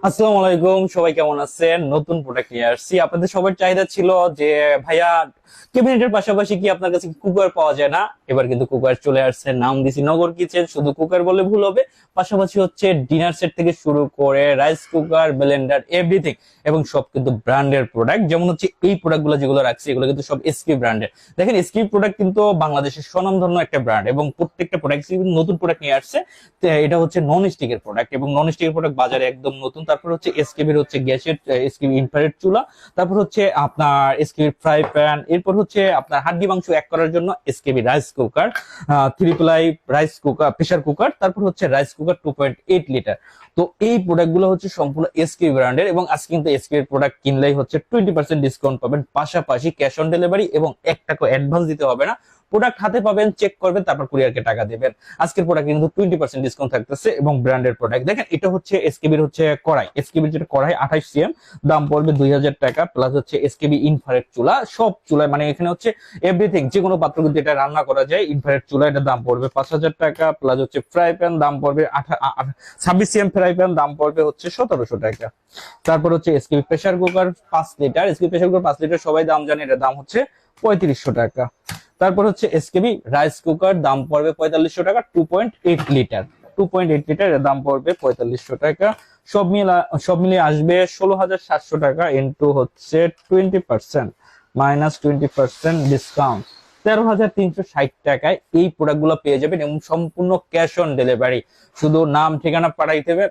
আসসালামু আলাইকুম, সবাই কেমন আছেন? নতুন প্রোডাক্ট নিয়ে আসছি। আপনাদের সবার চাহিদা ছিল যে ভাইয়া ক্যাবিনেটের পাশাপাশি কি আপনার কাছে কুকার পাওয়া যায় না? এবার কিন্তু কুকার চলে আসছে, নাম দিছি নগর কিচেন। শুধু কুকার বলে ভুল হবে, পাশাপাশি হচ্ছে ডিনার সেট থেকে শুরু করে রাইস কুকার, ব্লেন্ডার, এভরিথিং, এবং সব কিন্তু ব্র্যান্ডের প্রোডাক্ট। যেমন হচ্ছে এই প্রোডাক্টগুলো যেগুলো রাখছি এগুলো কিন্তু সব এসপি ব্র্যান্ডের। দেখেন, এসপি প্রোডাক্ট কিন্তু বাংলাদেশের স্বনামধন্য একটা ব্র্যান্ড, এবং প্রত্যেকটা প্রোডাক্ট নতুন প্রোডাক্ট নিয়ে আসছে। তো এটা হচ্ছে নন স্টিকের প্রোডাক্ট, এবং নন স্টিকের প্রোডাক্ট বাজারে একদম নতুন। তারপর হচ্ছে এসকেবির হচ্ছে গ্যাসের এসকেবি ইনফ্রারেড চুলা, তারপর হচ্ছে আপনার এসকেবির ফ্রাই প্যান, এরপর হচ্ছে আপনার হাড্ডি মাংস এক করার জন্য SKB rice cooker, three ply rice cooker, pressure cooker, তারপর হচ্ছে রাইস কুকার 2.8 লিটার। তো এই প্রোডাক্ট গুলো হচ্ছে সম্পূর্ণ এসকেবি ব্র্যান্ডের, এবং আজকে কিন্তু এসকেবির প্রোডাক্ট কিনলেই হচ্ছে 20% ডিসকাউন্ট পাবেন, পাশাপাশি ক্যাশ অন ডেলিভারি, এবং 1 টাকা অ্যাডভান্স দিতে হবে না। প্রোডাক্ট হাতে পাবেন, চেক করবেন, তারপর কুরিয়ারকে টাকা দিবেন। আজকের প্রোডাক্ট কিন্তু 20% ডিসকাউন্ট থাকতেছে, এবং ব্র্যান্ডের প্রোডাক্ট। দেখেন, এটা হচ্ছে এসকেবির হচ্ছে কড়াই, এসকেবির যেটা কড়াই 28 সিএম, দাম পড়বে 2000 টাকা। প্লাস হচ্ছে এসকেবি ইনফ্রারেড চুলা, সব চুলা মানে এখানে হচ্ছে এভরিথিং, যে কোনো পাত্র কিন্তু এটা রান্না করা যায়। ইনফ্রারেড চুলা, এটার দাম পড়বে 5000 টাকা। প্লাস হচ্ছে ফ্রাই প্যান, দাম পড়বে 26 সিএম ফ্রাই প্যান, দাম পড়বে হচ্ছে 1700 টাকা। তারপর হচ্ছে SKB pressure cooker 5 litre, SKB pressure cooker 5 litre সবাই দাম জানে, এটার দাম হচ্ছে 3500 টাকা। তারপর হচ্ছে এসকেবি রাইস কুকার, দাম পড়বে 4500 টাকা, 2.8 লিটার। 2.8 লিটার এর দাম পড়বে 4500 টাকা। সব মিলিয়ে আসবে 16,700 টাকা, ইন্টু হচ্ছে 20%, -20% ডিসকাউন্ট, 13,360 টাকায় এই প্রোডাক্ট গুলো পেয়ে যাবেন, এবং সম্পূর্ণ ক্যাশ অন ডেলিভারি। শুধু নাম ঠিকানা পাঠাইতে হবে।